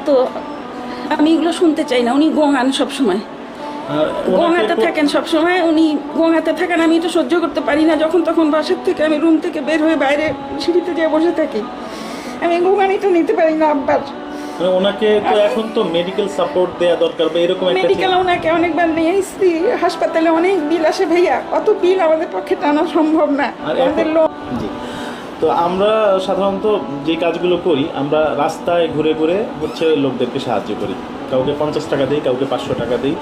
তো আমি এগুলো শুনতে চাই না। উনি গোঙান সবসময়, গোঙাতে থাকেন সবসময়, উনি গোঙাতে থাকেন। আমি এটা সহ্য করতে পারি না। যখন তখন বাসার থেকে আমি রুম থেকে বের হয়ে বাইরে সিঁড়িতে যেয়ে বসে থাকি। আমি গোঙানিটা নিতে পারি না আব্বার। ওনাকে তো এখন তো মেডিকেল সাপোর্ট দেয়া দরকার বা এরকম একটা মেডিকেল ওনাকে অনেকবার নিয়ে এসেছি, হাসপাতালে অনেক বিল আসে ভাইয়া, অত বিল আমাদের পক্ষে টানা সম্ভব না। আমাদের জি। তো আমরা সাধারণত যে কাজগুলো করি, আমরা রাস্তায় ঘুরে ঘুরে হচ্ছে লোকদেরকে সাহায্য করি। কাউকে 50 টাকা দিই, কাউকে 500 টাকা দিই,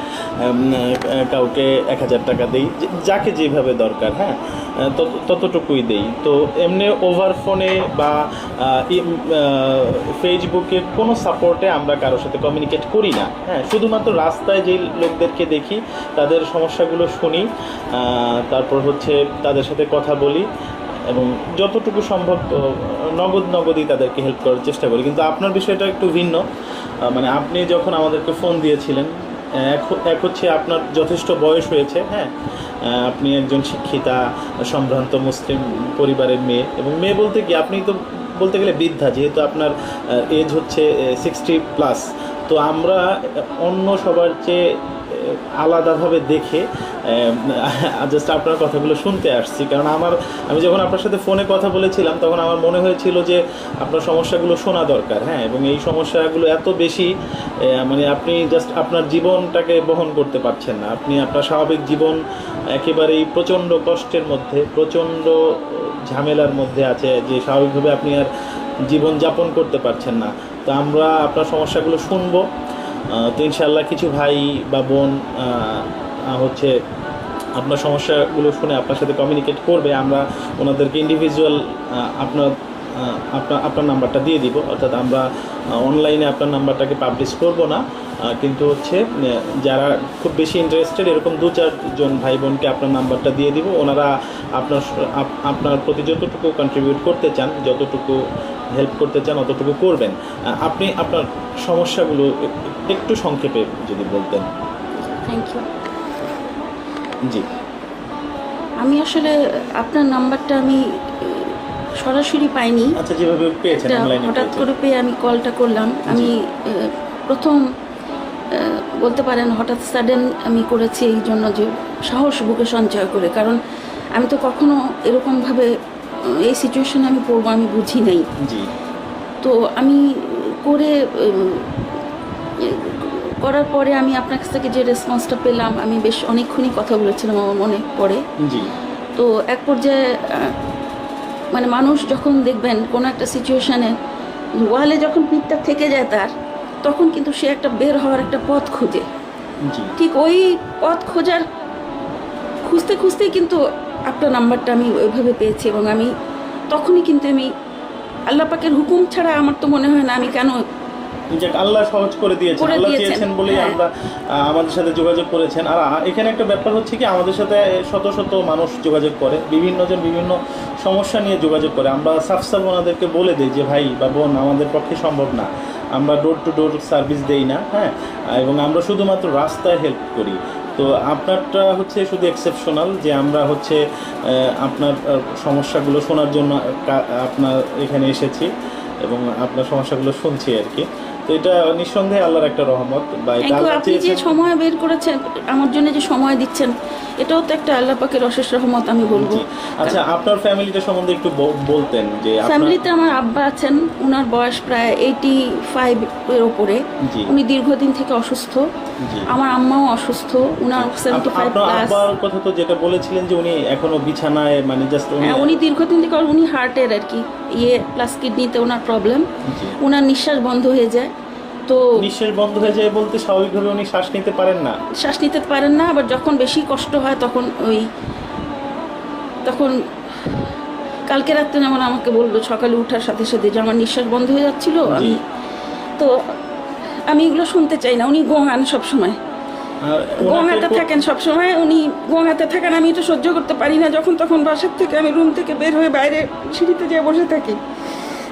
কাউকে 1000 টাকা দিই, যাকে যেভাবে দরকার। হ্যাঁ, ততটুকুই দেই। তো এমনি ওভার ফোনে বা ফেসবুকে কোনো সাপোর্টে আমরা কারোর সাথে কমিউনিকেট করি না। হ্যাঁ, শুধুমাত্র রাস্তায় যেই লোকদেরকে দেখি তাদের সমস্যাগুলো শুনি, তারপর হচ্ছে তাদের সাথে কথা বলি এবং যতটুকু সম্ভব নগদই তাদেরকে হেল্প করার চেষ্টা করি। কিন্তু আপনার বিষয়টা একটু ভিন্ন। মানে আপনি যখন আমাদেরকে ফোন দিয়েছিলেন, এক হচ্ছে আপনার যথেষ্ট বয়স হয়েছে। হ্যাঁ, আপনি একজন শিক্ষিতা, সম্ভ্রান্ত মুসলিম পরিবারের মেয়ে, এবং মেয়ে বলতে কি আপনি তো বলতে গেলে বৃদ্ধা, যেহেতু আপনার এজ হচ্ছে 60+। তো আমরা অন্য সবার চেয়ে আলাদাভাবে দেখে জাস্ট আপনার কথাগুলো শুনতে আসছি। কারণ আমি যখন আপনার সাথে ফোনে কথা বলেছিলাম তখন আমার মনে হয়েছিল যে আপনার সমস্যাগুলো শোনা দরকার। হ্যাঁ, এবং এই সমস্যাগুলো এত বেশি, মানে আপনি জাস্ট আপনার জীবনটাকে বহন করতে পারছেন না। আপনি আপনার স্বাভাবিক জীবন একেবারেই প্রচণ্ড কষ্টের মধ্যে, প্রচণ্ড ঝামেলার মধ্যে আছে, যে স্বাভাবিকভাবে আপনি আর জীবন যাপন করতে পারছেন না। তো আমরা আপনার সমস্যাগুলো শুনবো। তো ইনশাআল্লাহ কিছু ভাই বা বোন হচ্ছে আপনার সমস্যাগুলো শুনে আপনার সাথে কমিউনিকেট করবে। আমরা ওনাদেরকে ইন্ডিভিজুয়াল আপনার নাম্বারটা দিয়ে দিব। অর্থাৎ আমরা অনলাইনে আপনার নাম্বারটাকে পাবলিশ করব না, কিন্তু হচ্ছে যারা খুব বেশি ইন্টারেস্টেড এরকম 2-4 জন ভাই বোনকে আপনার নাম্বারটা দিয়ে দিব। ওনারা আপনার প্রতি যতটুকু কন্ট্রিবিউট করতে চান, যতটুকু হেল্প করতে চান অতটুকু করবেন। আপনি আপনার সমস্যাগুলো একটু সংক্ষেপে যদি বলতেন। Thank you. জি। আমি আসলে আপনার নাম্বারটা আমি সরাসরি পাইনি। আচ্ছা, যেভাবে পেয়েছেন অনলাইনে হঠাৎ করে পেয়ে আমি কলটা করলাম। আমি প্রথম বলতে পারেন হঠাৎ সাডেন আমি করেছি এই জন্য যে সাহস বুকে সঞ্চয় করে, কারণ আমি তো কখনো এরকমভাবে এই সিচুয়েশনে আমি পড়বো আমি বুঝি নাই। জি। তো আমি করার পরে আমি আপনার কাছ থেকে যে রেসপন্সটা পেলাম, আমি বেশ অনেকক্ষণই কথা বলেছিলাম, আমার মনে পড়ে। জি। তো এক পর্যায়ে মানে মানুষ যখন দেখবেন কোনো একটা সিচুয়েশানে ওয়ালে যখন পিঠটা থেকে যায় তার, তখন কিন্তু সে একটা বের হওয়ার একটা পথ খুঁজে। ঠিক ওই পথ খুঁজতে খুঁজতেই কিন্তু আপনার নাম্বারটা আমি ওইভাবে পেয়েছি, এবং আমি তখনই কিন্তু আমি আল্লাহ পাকের হুকুম ছাড়া আমার তো মনে হয় না আমি কেন, আল্লাহ সহজ করে দিয়েছেন, আল্লাহ চেয়েছেন বলেই আমরা আমাদের সাথে যোগাযোগ করেছেন। আর এখানে একটা ব্যাপার হচ্ছে কি, আমাদের সাথে শত শত মানুষ যোগাযোগ করে, বিভিন্ন জন বিভিন্ন সমস্যা নিয়ে যোগাযোগ করে। আমরা সাফ ওনাদেরকে বলে দিই যে ভাই বা বোন, আমাদের পক্ষে সম্ভব না, আমরা ডোর টু ডোর সার্ভিস দেই না। হ্যাঁ, এবং আমরা শুধুমাত্র রাস্তায় হেল্প করি। তো আপনারটা হচ্ছে শুধু এক্সেপশনাল, যে আমরা হচ্ছে আপনার সমস্যাগুলো শোনার জন্য আপনার এখানে এসেছি এবং আপনার সমস্যাগুলো শুনছি আর কি। তো এটা নিঃসন্দেহে আল্লাহর একটা রহমত। আপনি যে সময় বের করেছেন আমার জন্য, যে সময় দিচ্ছেন, এটাও তো একটা আল্লাহ পাকের অশেষ রহমত আমি বলবো। আচ্ছা, আপনার ফ্যামিলিটা সম্বন্ধে একটু বলতেন যে ফ্যামিলিতে আমার আব্বা আছেন, ওনার বয়স প্রায় 85 এর উপরে। উনি দীর্ঘদিন থেকে অসুস্থ। আমার আম্মাও অসুস্থ, উনার 75 প্লাস। আব্বার কথা তো যেটা বলেছিলেন যে উনি এখনো বিছানায়, মানে জাস্ট উনি দীর্ঘদিন থেকে, উনি হার্টের আর কি প্লাস কিডনিতে ওনার প্রবলেম। ওনার নিঃশ্বাস বন্ধ হয়ে যায়। তো নিঃশ্বাস বন্ধ হয়ে যায় বলতে স্বাভাবিকভাবে উনি শ্বাস নিতে পারেন না। আবার যখন বেশি কষ্ট হয় তখন কালকে রাত্রে যেমন আমাকে বললো সকালে উঠার সাথে সাথে যে আমার নিঃশ্বাস বন্ধ হয়ে যাচ্ছিল। আমি এগুলো শুনতে চাই না। উনি গোঙান সবসময়, গোঙাতে থাকেন সবসময়, উনি গোঙাতে থাকেন। আমি এটা সহ্য করতে পারি না। যখন তখন বাসার থেকে আমি রুম থেকে বের হয়ে বাইরে সিঁড়িতে যেয়ে বসে থাকি।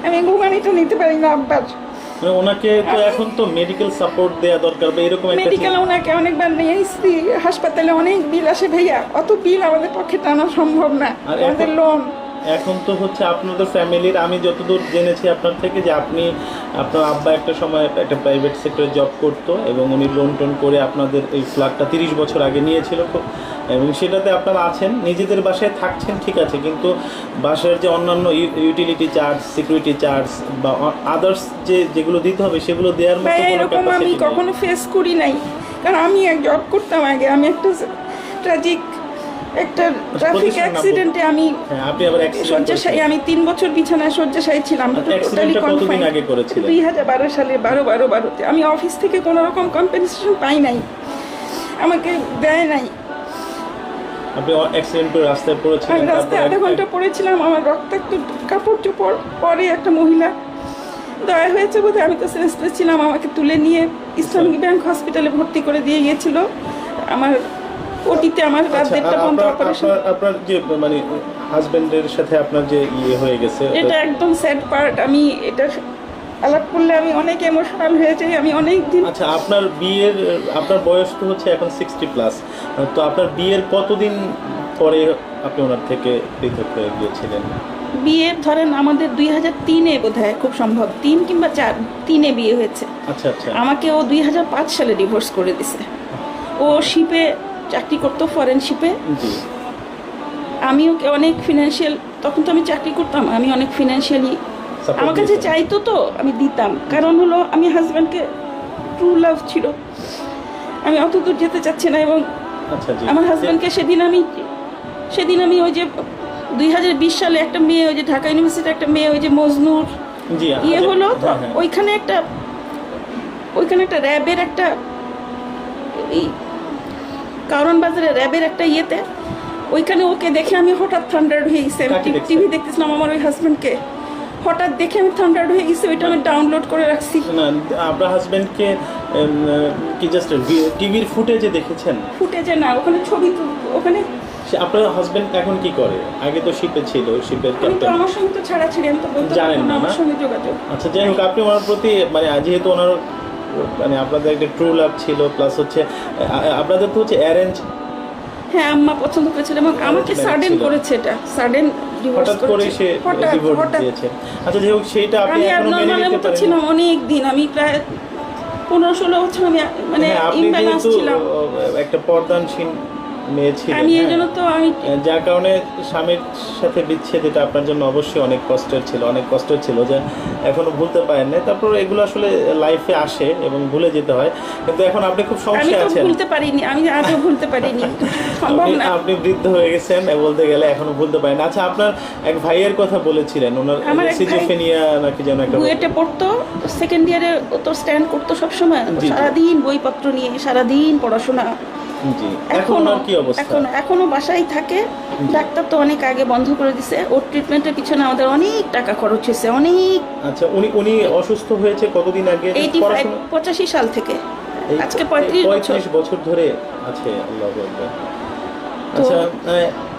আমি গোঙানিটা নিতে পারি না আব্বার। ওনাকে তো এখন তো মেডিকেল সাপোর্ট দেয়া দরকার বা এরকম একটা মেডিকেল ওনাকে অনেকবার নিয়ে এসেছি, হাসপাতালে অনেক বিল আসে ভাইয়া, অত বিল আমাদের পক্ষে টানা সম্ভব না। আমাদের লোন এখন তো হচ্ছে আপনাদের ফ্যামিলির, আমি যতদূর জেনেছি আপনার থেকে, যে আপনার আব্বা একটা সময় একটা প্রাইভেট সেক্টরে জব করতো এবং উনি লোন টোন করে আপনাদের এই ফ্ল্যাটটা 30 বছর আগে নিয়েছিল, এবং সেটাতে আপনারা আছেন, নিজেদের বাসায় থাকছেন, ঠিক আছে, কিন্তু বাসার যে অন্যান্য ইউটিলিটি চার্জ, সিকিউরিটি চার্জ বা আদার্স যেগুলো দিতে হবে সেগুলো দেওয়ার মতো ভাই কোনো এরকম আমি ক্যাপাসিটি নেই। কখনো ফেস করি নাই, কারণ আমি এক জব করতাম আগে। আমি একটা ট্র্যাজিক একটা ট্রাফিক প্রতিষ্ঠান নাম অ্যাক্সিডেন্টে আমি হ্যাঁ, আপনি আবার অ্যাক্সিডেন্ট শয্যাশায়ী, আমি 3 বছর বিছানায় শয্যাশায়ী ছিলাম। টোটালি অ্যাক্সিডেন্টটা কতদিন কনফাইন। আগে করেছিলেন? 2012 সালে 12/12/12-তে আমি অফিস থেকে কোনো রকম কম্পেনসেশন পাই নাই, আমাকে দেয় নাই। আপনি অ্যাক্সিডেন্ট করে রাস্তায় পড়েছিলেন, আমি রাস্তায় আধা ঘন্টা পড়েছিলাম, আমার রক্তাক্ত কাপড় চোপড় পরে একটা মহিলা দয়া হয়েছে বোধহয়, আমি তো সেন্সলেস ছিলাম, আমাকে তুলে নিয়ে ইসলামিক ব্যাংক হসপিটালে ভর্তি করে দিয়ে গিয়েছিল। আমার ওটিতে আমার রাত আচ্ছা, 1:30 পর্যন্ত অপারেশন। আপনার যে মানে হাজবেন্ডের সাথে আপনার যে হয়ে গেছে, এটা একদম স্যাড পার্ট। আমি এটা আলাপ করলে আমি অনেক ইমোশনাল হয়ে যাই। আমি অনেক দিন, আচ্ছা, আপনার বয়স তো হচ্ছে এখন 60+, তো আপনার বিয়ের কতদিন পরে আপনি ওনার থেকে পৃথক হয়ে গিয়েছিলেন? বিয়ের ধরেন আমাদের 2003-এ বোধহয়, খুব সম্ভব 3 কিংবা 3-এ বিয়ে হয়েছে। আচ্ছা আচ্ছা। আমাকে ও 2005 সালে ডিভোর্স করে দিছে। ও শিপে চাকরি করতো, ফরেন শিপে। জি। আমি ওকে অনেক ফিনান্সিয়াল, তখন তো আমি চাকরি করতাম, আমি অনেক ফিনান্সিয়ালি Support আমার কাছে দিয়েছেন? চাইতো, তো আমি দিতাম। কারণ হলো আমি হাজব্যান্ডকে ট্রু লাভ ছিল, আমি অত দূর যেতে চাচ্ছি না। এবং আচ্ছা জি। আমার হাজব্যান্ডকে সেদিন আমি ওই যে 2020 সালে একটা মেয়ে, ওই যে ঢাকা ইউনিভার্সিটির একটা মেয়ে, ওই যে মজনুর জি, ইয়ে আচ্ছা, হলো তো, হ্যাঁ, হ্যাঁ। ওইখানে একটা র্যাবের একটা এই কারণ বাজারে র্যাবের একটা ইয়েতে, ওইখানে ওকে দেখে আমি হঠাৎ থান্ডার্ড হয়ে গেছি। আমি কাকে দেখছেন? টিভি দেখতেছিলাম, আমার ওই হাজব্যান্ডকে হঠাৎ দেখে আমি থান্ডার্ড হয়ে গেছি। ওইটা আমি ডাউনলোড করে রাখছি। না, আপনার হাজবেন্ডকে কি জাস্ট টিভির ফুটেজে দেখেছেন? ফুটেজে না, ওখানে ছবি ওখানে। আপনার হাজবেন্ড এখন কি করে? আগে তো শিপে ছিল, শিপের আমি তো ক্যাপ্টেন। আমার সঙ্গে তো ছাড়াছাড়ি, আমি তো বলতে জানেন পারবো না না, আমার না? সঙ্গে যোগাযোগ। আচ্ছা, যাই হোক, আপনি ওনার প্রতি মানে যেহেতু ওনার মানে আপনাদের একটা ট্রু লাভ ছিল, প্লাস হচ্ছে আপনাদের তো হচ্ছে অ্যারেঞ্জ, হ্যাঁ, আম্মা পছন্দ করেছিল এবং আমাকে marriage সাডেন ছিল। করেছে, এটা সাডেন ডিভোর্স হঠাৎ করে করেছে। সে ডিভোর্স হঠাৎ দিয়েছে। আচ্ছা, যাই হোক, সেইটা আপনি আমি এখনো মেনে অ্যাবনর্মালের নিতে মতো পারেন? ছিলাম অনেক দিন। আমি প্রায় 15-16 বছর আমি মানে হ্যাঁ, আপনি ইমব্যালেন্স যেহেতু ছিলাম। একটা পর্দানশীল মেয়ে ছিলেন, আমি এই হ্যাঁ, জন্য তো আমি যার কারণে স্বামীর সাথে বিচ্ছেদ, এটা আপনার জন্য অবশ্যই অনেক কষ্টের ছিল, যে এখনো ভুলতে পারেন না। তারপর এগুলো আসলে লাইফে আসে এবং ভুলে যেতে হয়, কিন্তু এখন আপনি খুব আমি সমস্যায় তো আছেন। ভুলতে পারিনি, আমি আজও ভুলতে পারিনি, সম্ভব না। আপনি বৃদ্ধ হয়ে গেছেন, বলতে গেলে এখনো ভুলতে পারেন। আচ্ছা, আপনার এক ভাইয়ের কথা বলেছিলেন, ওনার আমার এক ভাই সিজোফ্রেনিয়া নাকি যেন একটা। বুয়েটে পড়তো, সেকেন্ড ইয়ারে ও তো স্ট্যান্ড করতো সবসময়, জি, জি। সারাদিন বইপত্র নিয়ে, সারাদিন পড়াশোনা। জি, এখন আর কি অবস্থা? এখনো বাসায় থাকে। ডাক্তার তো অনেক আগে বন্ধ করে দিছে। ওর ট্রিটমেন্টের পিছনে আমাদের অনেক টাকা খরচ হয়েছে, অনেক। আচ্ছা, উনি অসুস্থ হয়েছে কতদিন আগে? 85 সাল থেকে এই আজকে 35 বছর ধরে আছে। আল্লাহু আকবার। আচ্ছা,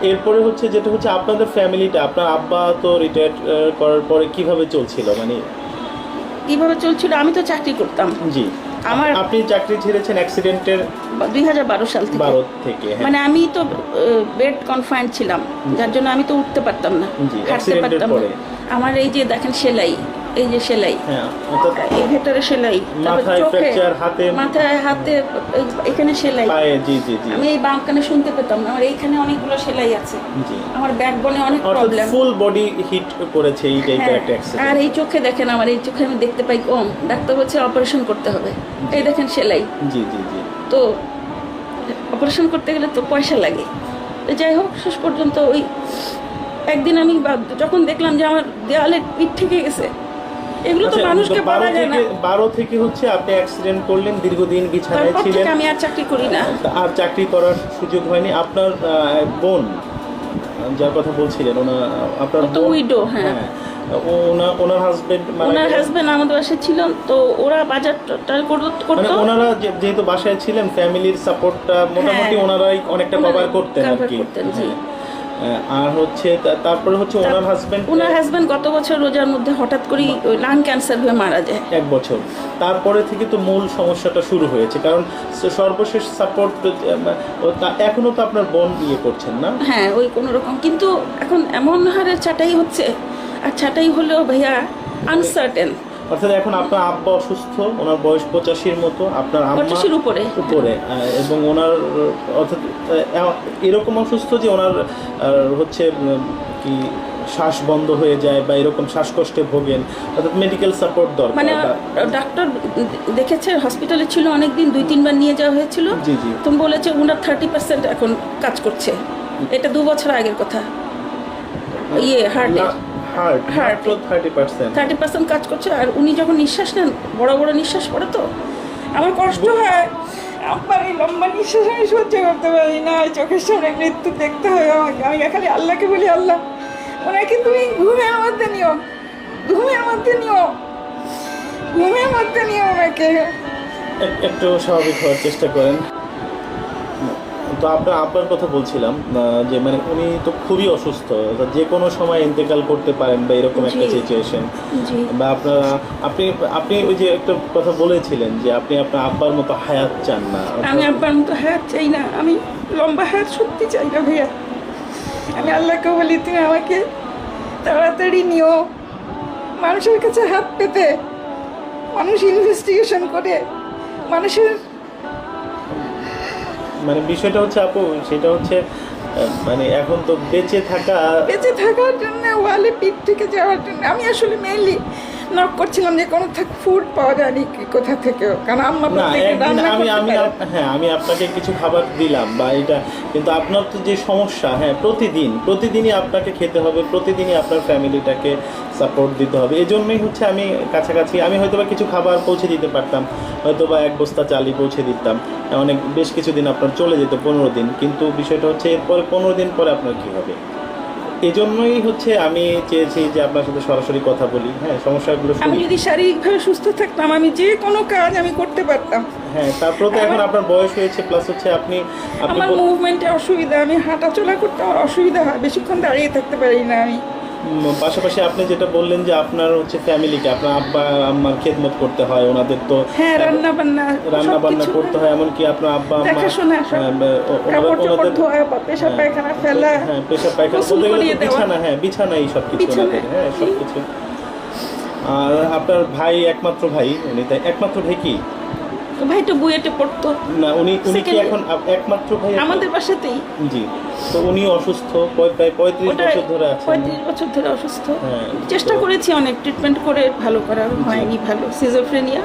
এরপরে হচ্ছে যেটা হচ্ছে আপনাদের ফ্যামিলিটা, আপনার আব্বা তো রিটায়ার করার পরে কিভাবে চলছিল, মানে কিভাবে চলছিল? আমি তো চাকরি করতাম। জি, আপনি চাকরি ছেড়েছেন অ্যাক্সিডেন্টের 2012 সাল থেকে। 12 থেকে, হ্যাঁ। মানে আমি তো বেড কনফাইন্ড ছিলাম, যার জন্য আমি তো উঠতে পারতাম না, জি, হাঁটতে accident-এর পারতাম পরে। না। আমার এই যে দেখেন সেলাই, এই যে সেলাই, হ্যাঁ, অর্থাৎ এই ভেতরে সেলাই, তারপর মাথায় চোখে, fracture, হাতে এখানে সেলাই। পায়ে, জি জি জি আমি এই বাম কানে শুনতে পেতাম না, আমার এইখানে অনেকগুলো সেলাই আছে। জি। আমার ব্যাকবোনে অনেক অর্থাৎ প্রবলেম। ফুল বডি হিট করেছে এই টাইপের একটা আর অ্যাক্সিডেন্ট। এই চোখে দেখেন, আমার এই চোখে আমি দেখতে পাই কম, ডাক্তার বলছে অপারেশন করতে হবে। এই দেখেন সেলাই। জি জি জি। তো অপারেশন করতে গেলে তো পয়সা লাগে। তো যাই হোক, শেষ পর্যন্ত ওই একদিন আমি যখন দেখলাম যে আমার দেওয়ালে পিঠ থেকে গেছে, এগুলো তো আচ্ছা, মানুষকে বলা যায় না। 12 থেকে হচ্ছে আপনি অ্যাক্সিডেন্ট করলেন, দীর্ঘদিন বিছানায় তারপর ছিলেন, থেকে আমি আর চাকরি করি না। আর চাকরি করার সুযোগ হয়নি। আপনার বোন, যার কথা বলছিলেন, আপনার ও তো উইডো, হ্যাঁ। ওনার হাজবেন্ড ওনার হাজবেন্ড আমাদের বাসায় ছিল, তো ওরা বাজার করতো। ওনারা যেহেতু বাসায় ছিলেন, ফ্যামিলির সাপোর্টটা মোটামুটি হ্যাঁ, ওনারাই অনেকটা কভার করতেন আর cover কি। করতেন, জি। হ্যাঁ। আর হচ্ছে তারপরে হচ্ছে ওনার হাজবেন্ড ওনার হাজব্যান্ড গত বছর রোজার মধ্যে হঠাৎ করেই লাং ক্যান্সার হয়ে মারা যায়। 1 বছর। তারপরে থেকে তো মূল সমস্যাটা শুরু হয়েছে, কারণ সর্বশেষ সাপোর্ট এখনো তো আপনার বোন ইয়ে করছেন না? হ্যাঁ, ওই কোনো রকম, কিন্তু এখন এমন হারে ছাঁটাই হচ্ছে, আর ছাঁটাই হলেও ভাইয়া আনসার্টেন। অর্থাৎ এখন আপনার আব্বা অসুস্থ, ওনার বয়স 85-র মতো, আপনার আম্মা 85-র উপরে, এবং ওনার অর্থাৎ এরকম অসুস্থ যে ওনার হচ্ছে কি শ্বাস বন্ধ হয়ে যায় বা এরকম শ্বাসকষ্টে ভোগেন, অর্থাৎ মেডিকেল সাপোর্ট দরকার। মানে ডাক্তার দেখেছে, হসপিটালে ছিল অনেকদিন, 2-3 বার নিয়ে যাওয়া হয়েছিল। জি জি। তুমি বলেছে ওনার 30% এখন কাজ করছে, এটা 2 বছর আগের কথা। হার্ট 30% কাজ করছে, আর উনি যখন নিঃশ্বাস নেন বড় বড় নিঃশ্বাস পড়ে, তো আমার কষ্ট হয়, আমার এই লম্বা নিঃশ্বাস আমি সহ্য করতে পারি না, চোখের সামনে মৃত্যু দেখতে হয় আমাকে। আমি খালি আল্লাহকে বলি, আল্লাহ ওনাকে তুমি ঘুমের মধ্যে নিও, ঘুমের মধ্যে নিও, ঘুমের মধ্যে নিও ওনাকে। একটু স্বাভাবিক হওয়ার চেষ্টা করেন। তো আপনার কথা বলছিলাম যে মানে উনি তো খুবই অসুস্থ, যে কোনো সময় ইন্তেকাল করতে পারেন বা এরকম একটা সিচুয়েশন, বা আপনি ওই যে একটা কথা বলেছিলেন যে আপনি আপনার আব্বার মতো হায়াত চান না। আমি আব্বার মতো হায়াত চাই না, আমি লম্বা হায়াত সত্যি চাই না ভাইয়া। আমি আল্লাহকে বলি তুমি আমাকে তাড়াতাড়ি নিও। মানুষের কাছে হাত পেতে, মানুষ ইনভেস্টিগেশন করে, মানুষের মানে বিষয়টা হচ্ছে আপু, সেটা হচ্ছে মানে এখন তো বেঁচে থাকার জন্য ওয়ালে পিঠ থেকে যাওয়ার জন্য আমি আসলে মেইনলি নক করছিলাম যে কোনো ফুড পাওয়া যায়নি কোথা থেকেও, কারণ আম্মা আমি আপনাকে কিছু খাবার দিলাম বা এটা, কিন্তু আপনার তো যে সমস্যা, হ্যাঁ প্রতিদিনই আপনাকে খেতে হবে, প্রতিদিনই আপনার ফ্যামিলিটাকে সাপোর্ট দিতে হবে। এই জন্যই হচ্ছে আমি কাছাকাছি, আমি হয়তো বা কিছু খাবার পৌঁছে দিতে পারতাম, হয়তো বা 1 বস্তা চালই পৌঁছে দিতাম, বেশ কিছুদিন আপনার চলে যেত, 15 দিন। কিন্তু বিষয়টা হচ্ছে এরপরে 15 দিন পরে আপনার কী হবে, এই জন্যই হচ্ছে আমি চেয়েছি যে আপনার সাথে সরাসরি কথা বলি, হ্যাঁ সমস্যাগুলো। আমি যদি শারীরিকভাবে সুস্থ থাকতাম আমি যে কোনো কাজ আমি করতে পারতাম। হ্যাঁ, তারপরে তো এখন আপনার বয়স হয়েছে, প্লাস হচ্ছে আমার মুভমেন্টে অসুবিধা, আমি হাঁটা চলা করতে আমার অসুবিধা হয়, বেশিক্ষণ দাঁড়িয়ে থাকতে পারি না আমি। পাশাপাশি আপনি যেটা বললেন যে আপনার হচ্ছে ফ্যামিলিকে, আপনার আব্বা আম্মার খেদমত করতে হয়, ওনাদের তো হ্যাঁ রান্না বান্না করতে হয়, এমনকি আপনার আব্বা আম্মা পেশাব পায়খানা ফেলা, হ্যাঁ পেশাব পায়খানা বলতে গেলে বিছানা, হ্যাঁ বিছানা, এই সবকিছু, হ্যাঁ সবকিছু। আর আপনার ভাই, একমাত্র ভাই উনি, তাই একমাত্র ভাই কি? ভাই তো বুয়েটে পড়তো না, উনি কি এখন একমাত্র ভাই? আমাদের বাসাতেই। জি। তো উনি অসুস্থ, প্রায় 35 বছর ধরে আছেন। 35 বছর ধরে অসুস্থ। চেষ্টা করেছি অনেক ট্রিটমেন্ট করে, ভালো করার হয়নি ভালো। সিজোফ্রেনিয়া,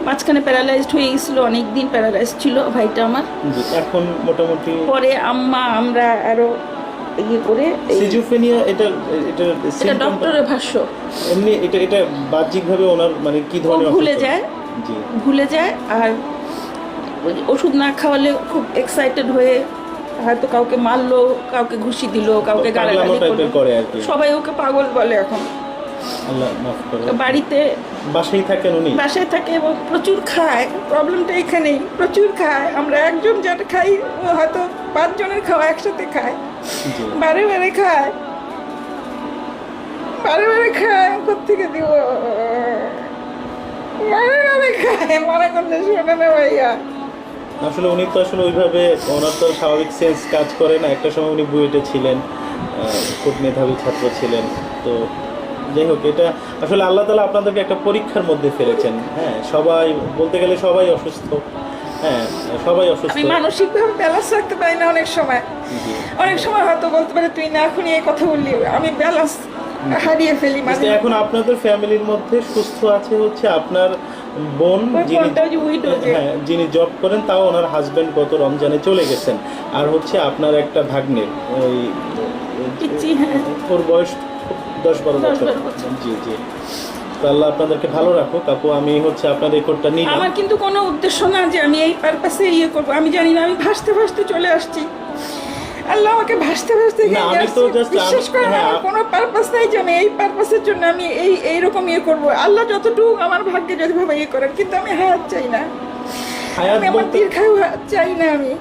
মাঝখানে প্যারালাইজড হয়ে গেছিল, অনেকদিন প্যারালাইজড ছিল ভাইটা আমার। এখন মোটামুটি পরে আমরা আরো ইয়ে করে, সিজোফ্রেনিয়া এটা ডক্টরের ভাষ্য, এমনি এটা বাহ্যিকভাবে ওনার মানে কি ধরনের ভুলে যায়, আর ওষুধ না খাওয়ালে খুব এক্সাইটেড হয়ে হয়তো কাউকে মারলো, কাউকে ঘুষি দিল, কাউকে গালাগালি করলো, সবাই ওকে পাগল বলে এখন। আল্লাহ মাফ করে। বাসায় থাকেন উনি? বাসায় থাকে এবং প্রচুর খায়। প্রবলেমটা এখানেই, প্রচুর খায়। আমরা একজন যেটা খাই ও হয়তো 5 জনের খাওয়া একসাথে খায়, বারে বারে খায়, কোথেকে দিব, বারে বারে খায়, মনে করলে শোনে না ভাইয়া। আসলে উনি তো আসলে ওইভাবে, ওনার তো স্বাভাবিক সেন্স কাজ করে না। একটা সময় উনি বুয়েটে ছিলেন, খুব মেধাবী ছাত্র ছিলেন। তো যাই হোক, এটা আসলে আল্লাহ তাআলা আপনাদেরকে একটা পরীক্ষার মধ্যে ফেলেছেন। হ্যাঁ, সবাই বলতে গেলে সবাই অসুস্থ, হ্যাঁ সবাই অসুস্থ। আমি মানসিকভাবে ব্যালেন্স রাখতে পারি না অনেক সময় হয়তো বলতে পারে তুই না এখনই এই কথা বললি, আমি ব্যালেন্স হারিয়ে ফেলি। এখন আপনাদের ফ্যামিলির মধ্যে সুস্থ আছে হচ্ছে আপনার বোন, যিনি জব করেন, তাও ওনার হাজবেন্ড গত রমজানে চলে গেছেন, আর হচ্ছে আপনার একটা ভাগ্নের, ওর বয়স 10-12 বছর। জি জি। তো আল্লাহ আপনাদেরকে ভালো রাখুক আপু। আমি হচ্ছে আপনার রেকর্ডটা নিলাম। আমার কিন্তু কোনো উদ্দেশ্য না যে আমি এই পারপাসে ইয়ে করবো, আমি জানি না, আমি ভাসতে ভাসতে চলে আসছি। আল্লাহ আমাকে ভাসতে বিশ্বাস করেন, আমার কোনো পারপাস নাই যে আমি এই পারপাসের জন্য আমি এইরকম ইয়ে করবো। আল্লাহ যতটুকু আমার ভাগ্যে যদি ভাবে ইয়ে করেন, কিন্তু আমি হায়াত চাই না, আমি আমার দীর্ঘায়ু চাই না। আমি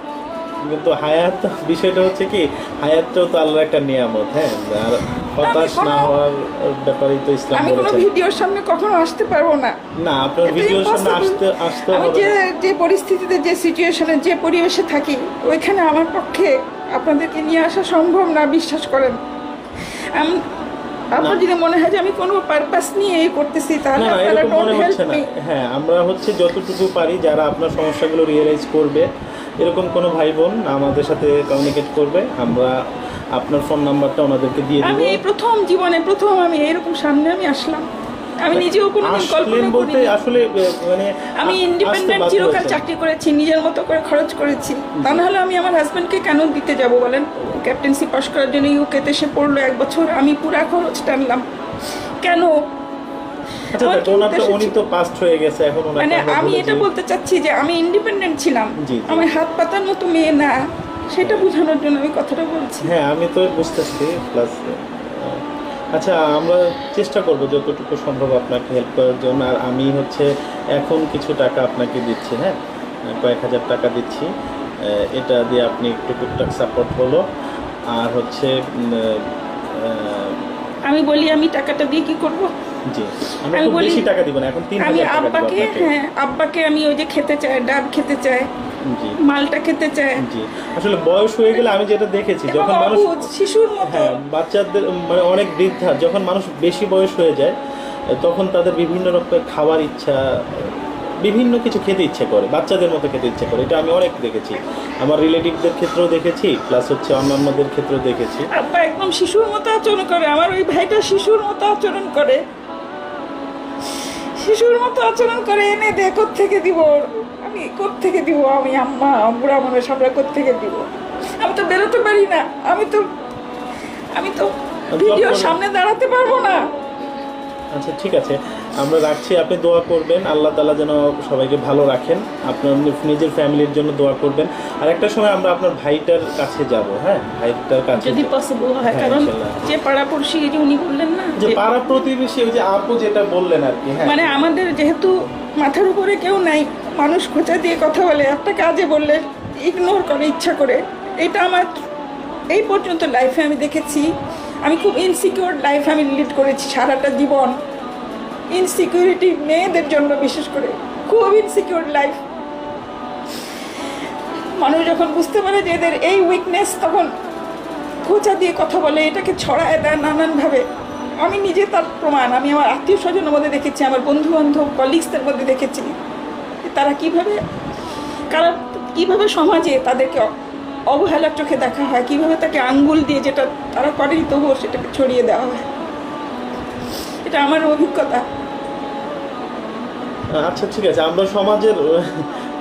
কিন্তু হায়াত বিষয়টা হচ্ছে কি, হায়াতটাও তো আল্লাহর একটা নিয়ামত, হ্যাঁ, আর হতাশ না হওয়ার ব্যাপারেই তো ইসলাম আমি কোনো বলেছেন। ভিডিওর সামনে কখনো আসতে পারবো না। না, আপনার এটা ভিডিওর সামনে impossible। আসতে আমি হবে যে না। যে পরিস্থিতিতে, যে সিচুয়েশনে, যে পরিবেশে থাকি, ওইখানে আমার পক্ষে আপনাদেরকে নিয়ে আসা সম্ভব না, বিশ্বাস করেন। আপনার যদি মনে হয় যে আমি কোনো পারপাস নিয়ে এই করতেছি, তাহলে না না, আপনারা এরকম ডোন্ট মনে হেল্প হচ্ছে না। মি। হ্যাঁ, আমরা হচ্ছে যতটুকু পারি, যারা আপনার সমস্যাগুলো রিয়েলাইজ করবে, এরকম কোনো ভাই বোন আমাদের সাথে কমিউনিকেট করবে, আমরা আপনার ফোন নাম্বারটা ওনাদেরকে দিয়ে দিব। আমি এই জীবনে প্রথম আমি এরকম সামনে আমি আসলাম। আমি নিজেও কোনোদিন আসলেন কল্পনা বলতে করিনি। আসলে মানে আমি আসতে ইন্ডিপেন্ডেন্ট বাধ্য চিরকাল হয়েছেন। চাকরি করেছি, নিজের মতো করে খরচ করেছি। তা নাহলে আমি আমার হাজব্যান্ডকে কেন দিতে যাব বলেন? ক্যাপ্টেন্সি পাস করার জন্য ইউকেতে সে পড়লো 1 বছর, আমি পুরা খরচ টানলাম কেন? আচ্ছা, আমার দেখ, কি ওনার তো উদ্দেশ্য উনি ছিল? তো পাস্ট হয়ে গেছে, এখন ওনাকে মানে আমরা আমি বলে এটা যে- বলতে চাচ্ছি যে আমি ইন্ডিপেন্ডেন্ট ছিলাম, জি, জি। আমার হাত পাতার মতো মেয়ে না, সেটা বোঝানোর জন্য আমি কথাটা বলছি। হ্যাঁ, আমি তো বুঝতেছি। প্লাস আচ্ছা, আমরা চেষ্টা করব যতটুকু সম্ভব আপনাকে হেল্প করার জন্য। আর আমি হচ্ছে এখন কিছু টাকা আপনাকে দিচ্ছি, হ্যাঁ, কয়েক হাজার টাকা দিচ্ছি। এটা দিয়ে আপনি একটু টুকটাক সাপোর্ট হলো। আর হচ্ছে আমি বলি আমি টাকাটা দিয়ে কি করব? জি, আমরা আমি খুব বলি- বেশি টাকা দিব না, এখন 3000 আমি টাকা দিব আব্বাকে, আপনাকে। হ্যাঁ আব্বাকে আমি ওই যে খেতে চাই, ডাব খেতে চাই, জি মালটা খেতে চাই, জি। আসলে বয়স হয়ে গেলে আমি যেটা দেখেছি, এবং যখন মানুষ, অবুঝ শিশুর মতো। হ্যাঁ, বাচ্চাদের মানে অনেক বৃদ্ধা, যখন মানুষ বেশি বয়স হয়ে যায়, তখন তাদের বিভিন্ন রকমের খাবার ইচ্ছা, বিভিন্ন কিছু খেতে ইচ্ছে করে, বাচ্চাদের মতো খেতে ইচ্ছে করে। এটা আমি অনেক দেখেছি, আমার রিলেটিভদের ক্ষেত্রেও দেখেছি, প্লাস হচ্ছে অন্যান্যদের ক্ষেত্রেও দেখেছি। আব্বা একদম শিশুর মতো আচরণ করে, আমার ওই ভাইটা শিশুর মতো আচরণ করে, শিশুর মতো আচরণ করে। এনে দে, কোত্থেকে দিব? আমি কোত্থেকে দিব? আমি আম্মা বুড়া মানুষ, আমরা কোত্থেকে দিব? আমি তো বেরোতে পারি না, আমি তো ভিডিওর সামনে দাঁড়াতে পারবো না। আচ্ছা, ঠিক আছে, আমরা রাখছি। আপনি দোয়া করবেন, আল্লাহ তাআলা যেন সবাইকে ভালো রাখেন, আপনার নিজের ফ্যামিলির জন্য দোয়া করবেন। আর একটা সময় আমরা আপনার ভাইটার কাছে যাব, হ্যাঁ, ভাইটার কাছে যদি পসিবল হয়, হ্যাঁ, কারণ ইনশাল্লাহ। যে পাড়াপড়শি, এই যে উনি বললেন না, যে যে পাড়া প্রতিবেশী, ওই যে আপু যেটা বললেন আর কি, হ্যাঁ, মানে আমাদের যেহেতু মাথার উপরে কেউ নাই, মানুষ খোঁচা দিয়ে কথা বলে, একটা কাজে বললে ইগনোর করে ইচ্ছা করে। এটা আমার এই পর্যন্ত লাইফে আমি দেখেছি। আমি খুব ইনসিকিউর লাইফ আমি লিড করেছি সারাটা জীবন। ইনসিকিউরিটি মেয়েদের জন্য বিশেষ করে খুব ইনসিকিউর লাইফ। মানুষ যখন বুঝতে পারে যে এদের এই উইকনেস, তখন খোঁচা দিয়ে কথা বলে, এটাকে ছড়ায় দেয় নানানভাবে। আমি নিজে তার প্রমাণ। আমি আমার আত্মীয় স্বজনের মধ্যে দেখেছি, আমার বন্ধু বান্ধব কলিগসদের মধ্যে দেখেছি যে তারা কীভাবে সমাজে তাদেরকে অবহেলার চোখে দেখা হয়, কীভাবে তাকে আঙ্গুল দিয়ে, যেটা তারা করেনি তবুও সেটাকে ছড়িয়ে দেওয়া হয়। এটা আমার অভিজ্ঞতা। আচ্ছা, ঠিক আছে, আমরা সমাজের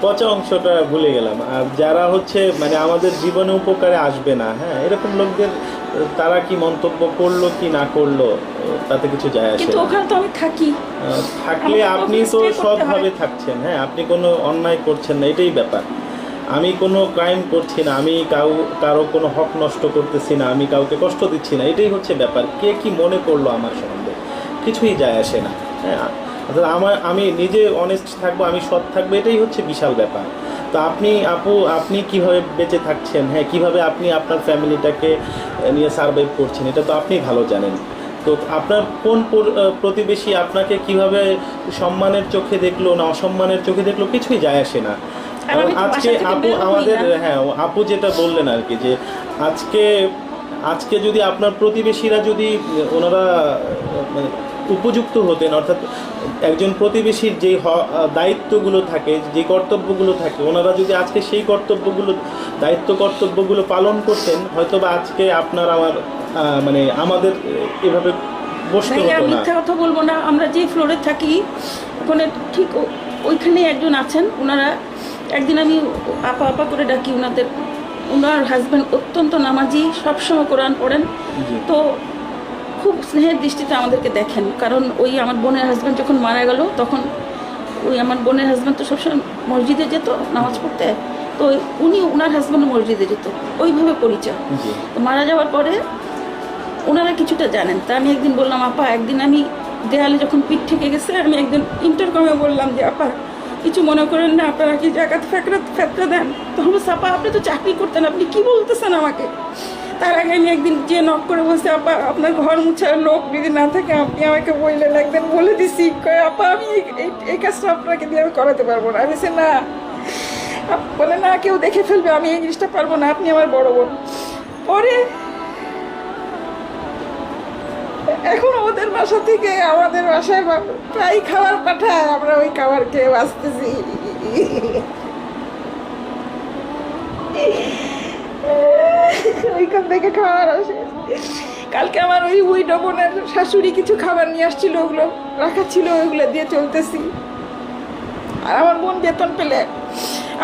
পচা অংশটা ভুলে গেলাম। আর যারা হচ্ছে মানে আমাদের জীবনে উপকারে আসবে না, হ্যাঁ, এরকম লোকদের তারা কি মন্তব্য করলো কি না করলো তাতে কিছু যায় আসে কিন্তু না। ওখানে তো আমি থাকি। থাকলে আমাকে আপনি ওখানে তো stay করতে সৎভাবে হয়। থাকছেন, হ্যাঁ, আপনি কোনো অন্যায় করছেন না, এটাই ব্যাপার। আমি কোনো ক্রাইম করছি না, আমি কারো কোনো হক নষ্ট করতেছি না, আমি কাউকে কষ্ট দিচ্ছি না, এটাই হচ্ছে ব্যাপার। কে কি মনে করলো আমার সম্বন্ধে কিছুই যায় আসে না, হ্যাঁ। অর্থাৎ আমি নিজে অনেস্ট থাকবো, আমি সৎ থাকবো, এটাই হচ্ছে বিশাল ব্যাপার। তো আপনি কিভাবে বেঁচে থাকছেন, হ্যাঁ, কিভাবে আপনি আপনার ফ্যামিলিটাকে নিয়ে সার্ভাইভ করছেন, এটা তো আপনি ভালো জানেন। তো আপনার কোন প্রতিবেশী আপনাকে কিভাবে সম্মানের চোখে দেখলো না অসম্মানের চোখে দেখলো কিছুই যায় আসে না। আর আমি তো আজকে বাসা থেকে আপু বের হই আমাদের, না। হ্যাঁ, আপু যেটা বললেন আর কি, যে আজকে যদি আপনার প্রতিবেশীরা যদি ওনারা মানে উপযুক্ত হতেন, অর্থাৎ একজন প্রতিবেশীর যে দায়িত্বগুলো থাকে, যে কর্তব্যগুলো থাকে, ওনারা যদি আজকে সেই কর্তব্যগুলো পালন করতেন, হয়তো বা আজকে আপনার আমার মানে আমাদের এভাবে বসতে ভাইয়া, হতো না। মিথ্যা কথা বলবো না, আমরা যে ফ্লোরে থাকি ওখানে ঠিক ওইখানে একজন আছেন, ওনারা একদিন আমি আপা আপা করে ডাকি ওনার হাজব্যান্ড অত্যন্ত নামাজি, সবসময় কোরআন পড়েন। জি। তো খুব স্নেহের দৃষ্টিতে আমাদেরকে দেখেন, কারণ ওই আমার বোনের হাজব্যান্ড যখন মারা গেল, তখন ওই আমার বোনের হাজব্যান্ড তো সবসময় মসজিদে যেত নামাজ পড়তে, তো ওনার হাজব্যান্ড মসজিদে যেত, ওইভাবে পরিচয়। জি। তো মারা যাওয়ার পরে ওনারা কিছুটা জানেন। তা আমি একদিন বললাম, আপা, একদিন আমি দেয়ালে যখন পিঠ ঠেকে গেছে, আমি একদিন ইন্টারকমে বললাম যে, আপা, কিছু মনে করেন না, আপনারা কি জাকাত ফেতরা দেন? তখন বলছে, আপা আপনি তো চাকরি করতেন, আপনি কি বলতেছেন আমাকে? তার আগে আমি একদিন যে নক করে বলছি, আপা আপনার ঘর মুছার লোক যদি না থাকে আপনি আমাকে বললেন। একদিন বলে দিছি, কয় আপা আমি এই কাজটা আপনাকে দিয়ে আমি করাতে পারবো না। আমি বলছি না, বলে না কেউ দেখে ফেলবে, আমি এই জিনিসটা পারবো না, আপনি আমার বড় বোন। পরে এখন ওদের বাসা থেকে আমাদের বাসায় প্রায় খাবার পাঠায়, আমরা ওই খাবার খেয়ে বাঁচতেছি। ওইখান থেকে খাবার আসে। কালকে আমার ওই উইডো বোনের শাশুড়ি কিছু খাবার নিয়ে আসছিল, ওগুলো রাখা ছিল, ওইগুলো দিয়ে চলতেছি। আর আমার বোন বেতন পেলে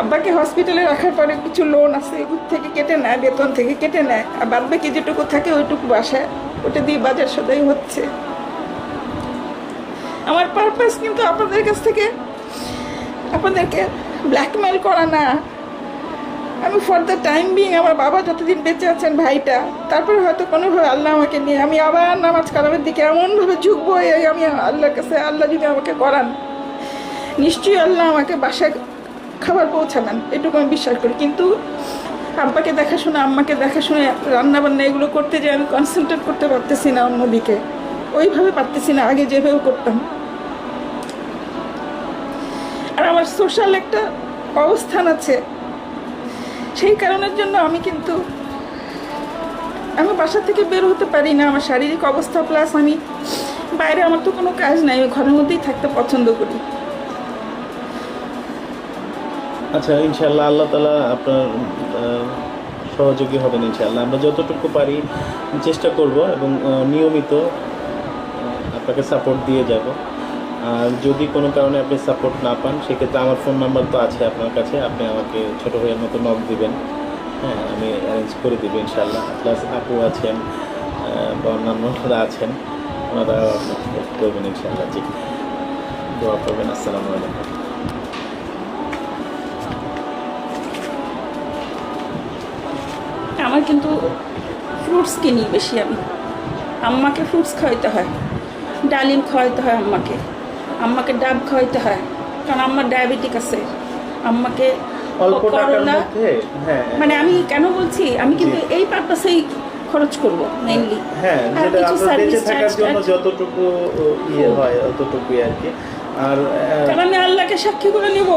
আব্বাকে হসপিটালে রাখার পরে কিছু লোন আছে, এগুলো থেকে কেটে নেয়, বেতন থেকে কেটে নেয়, আর বাদ বাকি যেটুকু থাকে ওইটুকু বাসায়, ওটা দিয়ে বাজার সদাই হচ্ছে। আমার পারপাস কিন্তু আপনাদের কাছ থেকে আপনাদেরকে ব্ল্যাকমেল করা না। আমি ফর দ্য টাইম বিং, আমার বাবা যতদিন বেঁচে আছেন ভাইটা, তারপরে হয়তো কোনোভাবে আল্লাহ আমাকে নিয়ে আমি আবার নামাজ কালামের দিকে এমনভাবে ঝুঁকবো, আমি আল্লাহর কাছে, আল্লাহ যদি আমাকে করান নিশ্চয়ই আল্লাহ আমাকে বাসায় খাবার পৌঁছাবেন, এটুকু আমি বিশ্বাস করি। কিন্তু আব্বাকে দেখাশোনা, আম্মাকে দেখাশোনা, রান্নাবান্না এগুলো করতে যে আমি কনসেন্ট্রেট করতে পারতেছি না অন্যদিকে, ওইভাবে পারতেছি না আগে যেভাবে করতাম। আর আমার সোশ্যাল একটা অবস্থান আছে, সেই কারণের জন্য আমি বাসা থেকে বের হতে পারি না। আমার শারীরিক অবস্থা প্লাস আমি বাইরে, আমার তো কোনো কাজ নাই, আমি ঘরের মধ্যেই থাকতে পছন্দ করি। আচ্ছা, ইনশাআল্লাহ আল্লাহ তাআলা আপনার সহযোগী হবেন ইনশাআল্লাহ। আমরা যতটুকু পারি চেষ্টা করব এবং নিয়মিত আপনাকে সাপোর্ট দিয়ে যাব। আর যদি কোনো কারণে আপনি সাপোর্ট না পান, সেক্ষেত্রে আমার ফোন নাম্বার তো আছে আপনার কাছে, আপনি আমাকে ছোটো ভাইয়ের মতো নক দিবেন, হ্যাঁ আমি অ্যারেঞ্জ করে দেবো ইনশাআল্লাহ। প্লাস আপু আছেন বা অন্যান্যরা আছেন, ওনারা আপনাকে হেল্প করবেন ইনশাআল্লাহ। জি, দোয়া করবেন। আসসালামু আলাইকুম। আমার কিন্তু ফ্রুটস কিনি বেশি, আমি আম্মাকে ফ্রুটস খাওয়াইতে হয়, ডালিম খাওয়াইতে হয় আম্মাকে ডাব খাওয়াইতে হয়, কারণ আম্মার ডায়াবেটিক আছে। আম্মাকে অল্প টাকার করলা, মধ্যে, হ্যাঁ মানে আমি কেন বলছি, আমি কিন্তু এই পারপাসেই খরচ করব মেইনলি। হ্যাঁ, যেটা আপনার বেঁচে থাকার জন্য যতটুকু ইয়ে হয় ততটুকুই আর কি। আর কারণ আমি আল্লাহকে সাক্ষী করে নিব।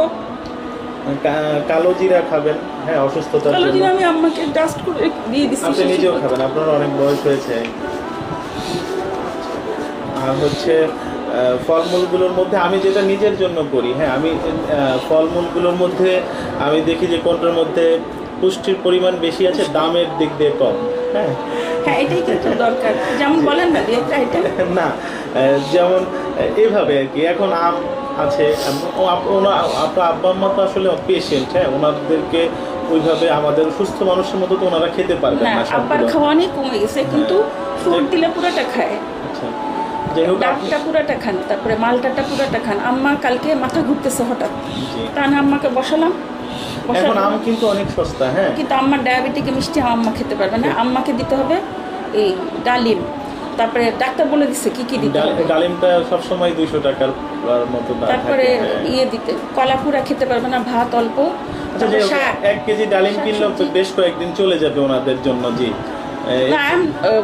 কালো জিরা খাবেন, হ্যাঁ অসুস্থতার কালো জন্য। জিরা আমি আম্মাকে ডাস্ট করে দিয়ে দিচ্ছি। আপনি নিজেও খাবেন, আপনার অনেক বয়স হয়েছে। আর হচ্ছে ফলমূলগুলোর মধ্যে আমি যেটা নিজের জন্য করি, হ্যাঁ আমি ফলমূলগুলোর মধ্যে আমি দেখি যে কোনটার মধ্যে পুষ্টির পরিমাণ বেশি আছে, দামের দিক দিয়ে কম। হ্যাঁ হ্যাঁ, এটাই কিন্তু দরকার। যেমন বলেন না দুই একটা আইটেম। না, যেমন এভাবে আর কি, এখন আম আছে, আপনার আব্বা আম্মা তো আসলে পেশেন্ট, হ্যাঁ ওনাদেরকে ওইভাবে আমাদের সুস্থ মানুষের মতো তো ওনারা খেতে পারবেন না, না আব্বার সবগুলো। খাওয়া অনেক কমে গেছে, কিন্তু ফ্রুট দিলে পুরোটা খায়। আচ্ছা, যাই হোক ডাবটা পুরোটা খান, তারপরে মালটাটা পুরোটা খান। আম্মা কালকে মাথা ঘুরতেছে হঠাৎ, জি। তা না আম্মাকে বসালাম। এখন আম কিন্তু অনেক সস্তা, হ্যাঁ কিন্তু আম্মার ডায়াবেটিকে মিষ্টি আম্মা খেতে পারবে না, আম্মাকে দিতে হবে এই ডালিম। তারপরে ডাক্তার বলে দিচ্ছে কি কি দিতে হবে। ডালিমটা সবসময় 200 টাকার মতো দাম তারপরে থাকে। ইয়ে দিতে, কলা পুরা খেতে পারবে না, ভাত অল্প। আচ্ছা, যাই হোক, 1 কেজি ডালিম কিনলে বেশ কয়েকদিন চলে যাবে ওনাদের জন্য। জি, না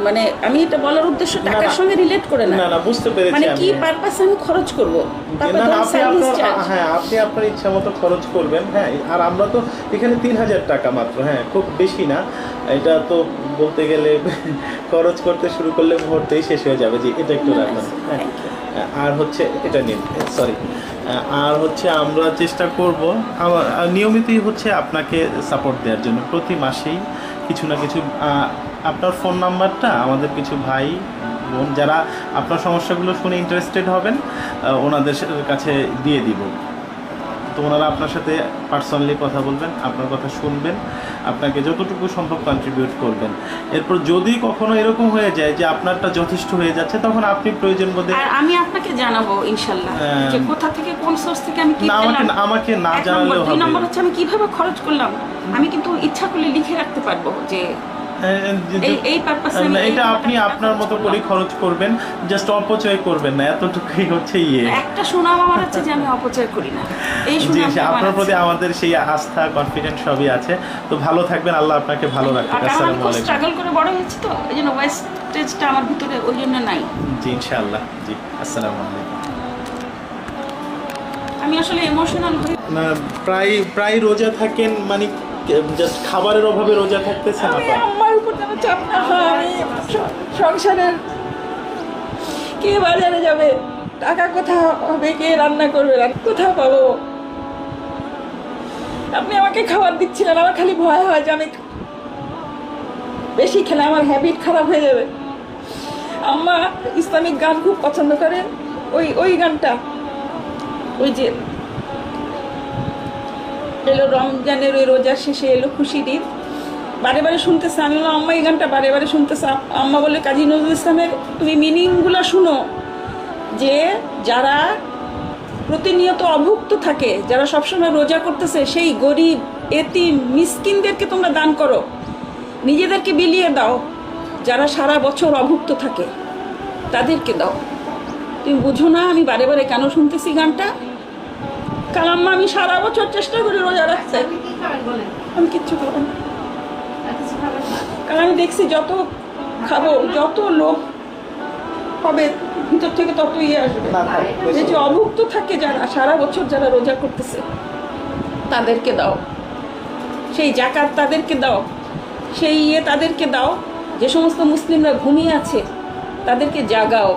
মানে আমি এটা বলার উদ্দেশ্য টাকার সঙ্গে রিলেট করে না, না বুঝতে পেরেছি মানে আমি। কি পারপাসে আমি খরচ করব। তারপরে না, ধরুন আপনি সার্ভিস আপনার, চার্জ। হ্যাঁ আপনি আপনার ইচ্ছা মতো খরচ করবেন, হ্যাঁ। আর আমরা তো এখানে 3000 টাকা মাত্র, হ্যাঁ খুব বেশি না। এটা তো বলতে গেলে খরচ করতে শুরু করলে মুহূর্তেই শেষ হয়ে যাবে। জি, এটা একটু রাখুন, হ্যাঁ। আর হচ্ছে এটা নিন, সরি। আর হচ্ছে আমরা চেষ্টা করব নিয়মিতই হচ্ছে আপনাকে সাপোর্ট দেওয়ার জন্য, প্রতি মাসেই কিছু না কিছু। আপনার ফোন নাম্বারটা আমাদের কিছু ভাই বোন যারা আপনার সমস্যাগুলো শুনে ইন্টারেস্টেড হবেন, ওনাদের কাছে দিয়ে দিব। তো ওনারা আপনার সাথে পার্সোনালি কথা বলবেন, আপনার কথা শুনবেন, আপনাকে যতটুকু সম্ভব কন্ট্রিবিউট করবেন। এরপর যদি কখনো এরকম হয়ে যায় যে আপনারটা যথেষ্ট হয়ে যাচ্ছে, তখন আপনি প্রয়োজন বোধে আর আমি আপনাকে জানাবো ইনশাআল্লাহ যে কোথা থেকে, কোন সোর্স থেকে আমি কি না, পেলাম। আমাকে না এক জানালেও নম্বর, দুই হবে। নম্বর হচ্ছে আমি কিভাবে খরচ করলাম। আমি কিন্তু ইচ্ছা করলে লিখে রাখতে পারবো যে এই পারপাসে এটা আপনি আপনার মতো করে খরচ করবেন, জাস্ট অপচয় করবেন না, এতটুকুই হচ্ছে ইয়ে। একটা সুনাম আমার আছে যে আমি অপচয় করি না, এই জি সুনামটা আমার আপনার আছে। প্রতি আমাদের সেই আস্থা কনফিডেন্ট সবই আছে। তো ভালো থাকবেন, আল্লাহ আপনাকে ভালো রাখুক। কারণ আমি আসসালামু খুব আলাইকুম। স্ট্রাগল করে বড় হয়েছি, তো এই জন্য ওয়েস্টেজটা আমার ভিতরে ওই জন্য নাই। জি ইনশাআল্লাহ। জি আসসালামু আলাইকুম। আমি আসলে ইমোশনাল হয়ে না প্রায় রোজা থাকেন, মানে জাস্ট খাবারের অভাবে রোজা থাকতেছেন আমি আপা? আমার উপর যেন চাপ না হয়। আমি সংসারের কে বাজারে যাবে, টাকা কোথা হবে, কে রান্না করবে, কোথাও পাবো। আপনি আমাকে খাবার দিচ্ছিলেন, আমার খালি ভয় হয় যে আমি বেশি খেলে আমার হ্যাবিট খারাপ হয়ে যাবে। আম্মা ইসলামিক গান খুব পছন্দ করেন, ওই গানটা, ওই যে এলো রমজানের ওই রোজার শেষে এলো খুশির ঈদ, বারে বারে শুনতেছে। আমি বললাম আম্মা এই গানটা বারে বারে শুনতেছে। আম্মা বলে কাজী নজরুল ইসলামের তুমি মিনিংগুলো শুনো, যে যারা প্রতিনিয়ত অভুক্ত থাকে, যারা সবসময় রোজা করতেছে, সেই গরিব এতিম মিসকিনদেরকে তোমরা দান করো, নিজেদেরকে বিলিয়ে দাও। যারা সারা বছর অভুক্ত থাকে তাদেরকে দাও। তুমি বুঝো না আমি বারে বারে কেন শুনতেছি গানটা? কারণ আম্মা আমি সারা বছর চেষ্টা করি রোজা রাখতে, আমি কিচ্ছু খাবো না। কারণ আমি দেখছি যত খাবো, যত লোভ হবে ভিতর থেকে তত ইয়ে আসবে। এই যে অভুক্ত থাকে যারা সারা বছর, যারা রোজা করতেছে, তাদেরকে দাও। সেই জাকাত তাদেরকে দাও, সেই ইয়ে তাদেরকে দাও। যে সমস্ত মুসলিমরা ঘুমিয়ে আছে তাদেরকে জাগাও।